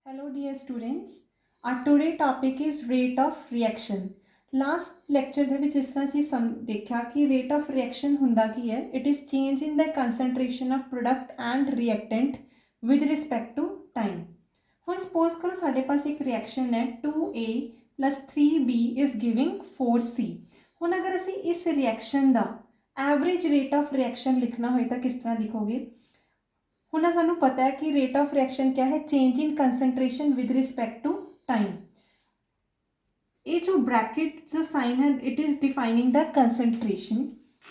Hello dear students, our today topic is rate of reaction. Last lecture ਦੇ ਵਿੱਚ ਜਿਸ ਤਰ੍ਹਾਂ ਅਸੀਂ ਦੇਖਿਆ ਕਿ rate of reaction ਹੁੰਦਾ ਕੀ ਹੈ, it is change in the concentration of product and reactant with respect to time. ਹੁਣ suppose ਕਰੋ ਸਾਡੇ ਪਾਸ ਇੱਕ reaction ਹੈ 2A plus 3B is giving 4C. ਹੁਣ ਅਗਰ ਅਸੀਂ ਇਸ reaction the average rate of reaction ਲਿਖਣਾ ਹੋਏ ਤਾਂ ਕਿਸ ਤਰ੍ਹਾਂ ਲਿਖੋਗੇ? ਹੁਣ ਸਾਨੂੰ ਪਤਾ ਹੈ कि रेट ऑफ रिएक्शन क्या है, change in concentration with respect to time. ये जो ब्रैकेट का साइन है it is defining the concentration.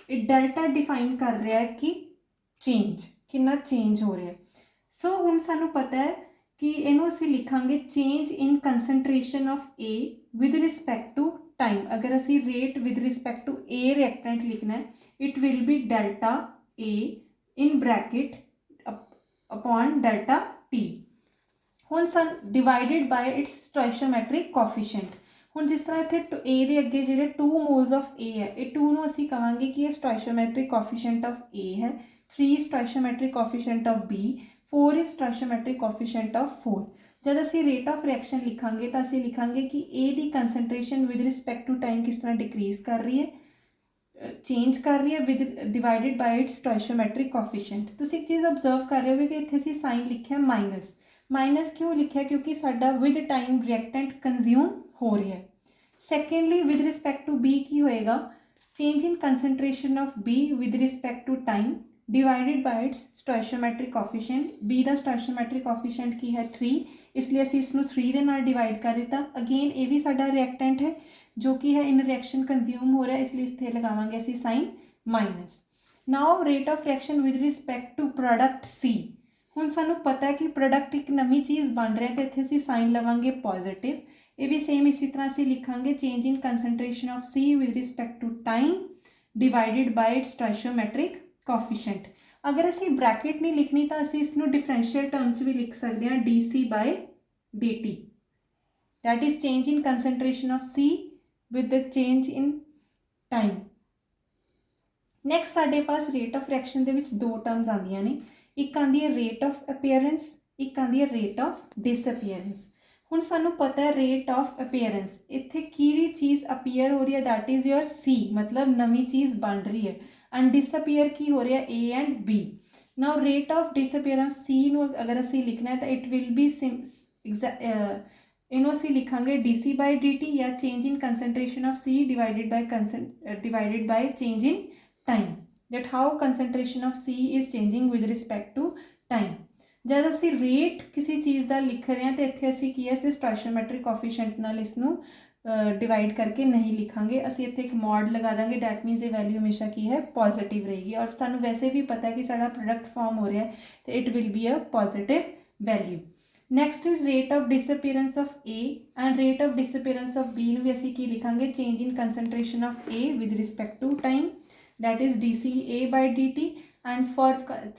It delta define कर रहा है कि चेंज कितना चेंज हो रहा है. सो हुण सानू पता है कि इनू असीं लिखांगे change in concentration of A with respect to time. अगर असीं rate with respect to a reactant लिखना है it will be delta A in bracket upon delta t. ਹੁਣ सन divided by its stoichiometric coefficient. ਹੁਣ ਜਿਸ ਤਰ੍ਹਾਂ ਇੱਥੇ a ਦੇ ਅੱਗੇ ਜਿਹੜੇ 2 moles of a ਹੈ ਇਹ 2 ਨੂੰ ਅਸੀਂ ਕਵਾਂਗੇ ਕਿ ਇਹ stoichiometric coefficient of a ਹੈ, 3 stoichiometric coefficient of b, 4 is stoichiometric coefficient of 4. जब ਅਸੀਂ rate of reaction ਲਿਖਾਂਗੇ ਤਾਂ ਅਸੀਂ ਲਿਖਾਂਗੇ ਕਿ a the concentration with respect to time किस तरह decrease कर रही है, चेंज कर रही है with divided by its stoichiometric coefficient. तुसीं एक चीज़ ऑब्जर्व कर रहे हो कि इत्थे असीं साइन लिखिया माइनस. माइनस क्यों लिखिया? क्योंकि साडा विद टाइम रिएक्टेंट कंज्यूम हो रहा है. Secondly with respect to B की होएगा change in concentration of B with respect to time divided by its stoichiometric coefficient. B का स्टोइशियोमेट्रिक कोफिशिएंट की है 3, इसलिए असीं इसनूं 3 दे नाल डिवाइड कर दिता. अगेन ये भी साडा रिएक्टेंट है जो कि है इन रिएक्शन कंज्यूम हो रहा है, इसलिए इत्थे लगावांगे असीं sign minus. Now rate of reaction with respect to product C. हुण सानूं पता है कि प्रोडक्ट एक नवीं चीज़ बन रहा है तो इत्थे असीं साइन लवांगे पॉजिटिव. ये भी सेम इसी तरह असीं लिखांगे change in concentration of C with respect to time divided by its stoichiometric coefficient. अगर असीं ब्रैकेट नहीं लिखनी तो असीं इसनूं डिफरेंशियल टर्म्स भी लिख सकते हैं D by D T. That is change in concentration of C with the change in time. Next साढ़े पास rate of reaction दे विच दो terms आंदियां ने, एक आंदी है rate of appearance, एक आंदी है rate of disappearance. हुण सानू पता है rate of appearance इत्थे किहड़ी चीज़ appear हो रही है that is your C, मतलब नवीं चीज़ बन रही है, and disappear की हो रही है A and B. Now rate of disappearance C नू अगर असीं लिखना है तो it will be इनू असीं लिखांगे D C by D T या change in concentration of C divided by change in time. That how concentration of C is changing with respect to time. जब असीं रेट किसी चीज़ का लिख रहे हैं तो इत्थे असीं की है स्टोइशियोमेट्रिक कोफिशिएंट नाल इसनूं डिवाइड करके नहीं लिखांगे. असीं इत्थे एक मॉड लगा देंगे, डैट मीनस ये वैल्यू हमेशा की है पॉजिटिव रहेगी. और सानूं वैसे भी पता है कि साडा प्रोडक्ट फॉर्म हो रहा है तो it will be a positive value. Next is rate of disappearance of A and rate of disappearance of B ਨੂੰ ਵੀ ਅਸੀਂ ਕੀ ਲਿਖਾਂਗੇ change in concentration of A with respect to time that is dCA by dt and for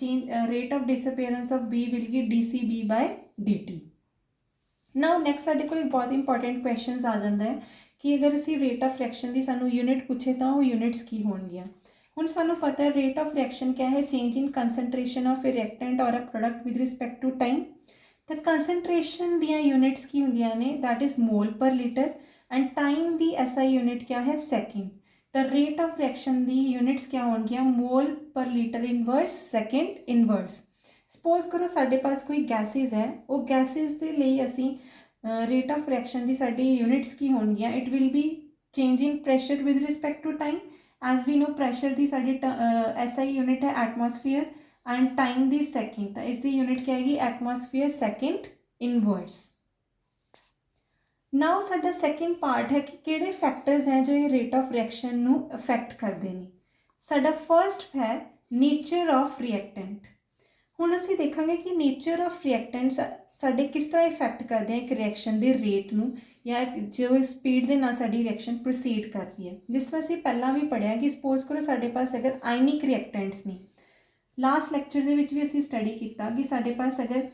change rate of disappearance of b will be dCB by dt. now next ਸਾਡੇ ਕੋਲ ਬਹੁਤ important questions ਆ ਜਾਂਦਾ ਹੈ ਕਿ ਅਗਰ ਅਸੀਂ rate of reaction ਦੀ ਸਾਨੂੰ ਯੂਨਿਟ ਪੁੱਛੇ ਤਾਂ ਉਹ ਯੂਨਿਟਸ ਕੀ ਹੋਣਗੀਆਂ. ਹੁਣ ਸਾਨੂੰ ਪਤਾ ਹੈ ਰੇਟ ਆਫ ਰਿਐਕਸ਼ਨ ਕਿਆ ਹੈ, change in concentration of a reactant ਔਰ a product with respect to time. तो कंसनट्रेशन दियाँ यूनिट्स की होंदियां ने that is mole per litre and time दी SI यूनिट क्या है सेकेंड. तो रेट ऑफ रिएक्शन दी यूनिट्स क्या होंगियां mole per litre inverse second inverse. Suppose करो साढ़े पास कोई गैसेज है, वो गैसेज के लिए असी रेट ऑफ रिएक्शन दी साड़ी यूनिट्स की होंगियां it will be change in pressure with respect to time. As we know pressure की साड़ी SI यूनिट है एटमोसफीयर एंड टाइम दी सेकेंड, तो इसकी यूनिट क्या है एटमोसफीयर सेकेंड इनवर्स. नाउ साडा सेकेंड पार्ट है कि किहड़े फैक्टर्स हैं जो ये रेट ऑफ रिएक्शन नू अफेक्ट करते हैं. साडा फर्स्ट है नेचर ऑफ रिएक्टेंट. हुण असीं देखांगे कि नेचर ऑफ रिएक्टेंट्स साडे किस तरह इफेक्ट करते हैं एक रिएक्शन के रेट नू या जो स्पीड के नाल साडी रिएक्शन प्रोसीड कर रही है. जिस तरह असीं पहलां भी पढ़िया कि सपोज करो साडे पास अगर आयनिक रिएक्टेंट्स ने लास्ट लैक्चर के भी असी स्टडी किया कि साढ़े पास अगर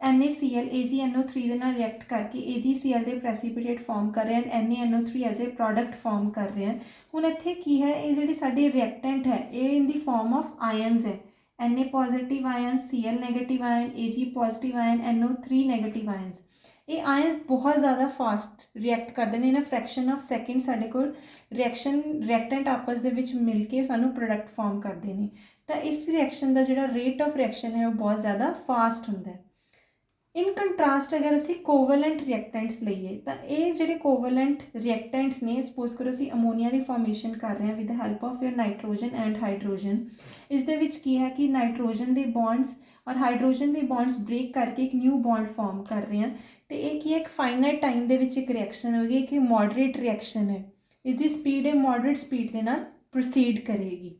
NaCl AgNO3 के नाल रिएक्ट करके AgCl के प्रेसिपिटेट फॉर्म कर रहे हैं, NaNO3 as a product form कर रहे हैं. हुण इत्थे की है ये जिहड़ी साडी रिएक्टेंट है ये इन दी फॉर्म ऑफ आयन्स है. Na positive ion, Cl negative ion, Ag positive ion, NO3 negative ions. ਇਹ ਆਇਨਸ ਬਹੁਤ ਜ਼ਿਆਦਾ ਫਾਸਟ ਰਿਐਕਟ ਕਰਦੇ ਨੇ, ਇਨ ਅ ਫਰੈਕਸ਼ਨ ਆਫ ਸੈਕਿੰਡ ਸਾਡੇ ਕੋਲ ਰਿਐਕਟੈਂਟ ਆਪਸ ਦੇ ਵਿੱਚ ਮਿਲ ਕੇ ਸਾਨੂੰ ਪ੍ਰੋਡਕਟ ਫਾਰਮ ਕਰਦੇ ਨੇ। ਤਾਂ ਇਸ ਰਿਐਕਸ਼ਨ ਦਾ ਜਿਹੜਾ ਰੇਟ ਆਫ ਰਿਐਕਸ਼ਨ ਹੈ ਉਹ ਬਹੁਤ ਜ਼ਿਆਦਾ ਫਾਸਟ ਹੁੰਦਾ ਹੈ। ਇਨ ਕੰਟਰਾਸਟ ਅਗਰ ਅਸੀਂ ਕੋਵਲੈਂਟ ਰਿਐਕਟੈਂਟਸ ਲਈਏ ਤਾਂ ਇਹ ਜਿਹੜੇ ਕੋਵਲੈਂਟ ਰਿਐਕਟੈਂਟਸ ਨੇ, ਸਪੋਜ਼ ਕਰੋ ਅਸੀਂ ਅਮੋਨੀਆ ਦੀ ਫਾਰਮੇਸ਼ਨ ਕਰ ਰਹੇ ਹਾਂ with help of your nitrogen and hydrogen. ਇਸ ਦੇ ਵਿੱਚ ਕੀ ਹੈ ਕਿ ਨਾਈਟ੍ਰੋਜਨ ਦੇ ਬੌਂਡਸ ਔਰ ਹਾਈਡਰੋਜਨ ਦੇ ਬੌਂਡਸ ਬ੍ਰੇਕ ਕਰਕੇ ਇੱਕ ਨਿਊ ਬੌਂਡ ਫਾਰਮ ਕਰ ਰਹੇ ਹਾਂ, ਅਤੇ ਇਹ ਕੀ ਹੈ ਇੱਕ ਫਾਈਨਾਈਟ ਟਾਈਮ ਦੇ ਵਿੱਚ ਇੱਕ ਰਿਐਕਸ਼ਨ ਹੋਏਗੀ, ਇੱਕ ਮੋਡਰੇਟ ਰਿਐਕਸ਼ਨ ਹੈ। ਇਸਦੀ ਸਪੀਡ ਇਹ ਮੋਡਰੇਟ ਸਪੀਡ ਦੇ ਨਾਲ ਪ੍ਰੋਸੀਡ ਕਰੇਗੀ।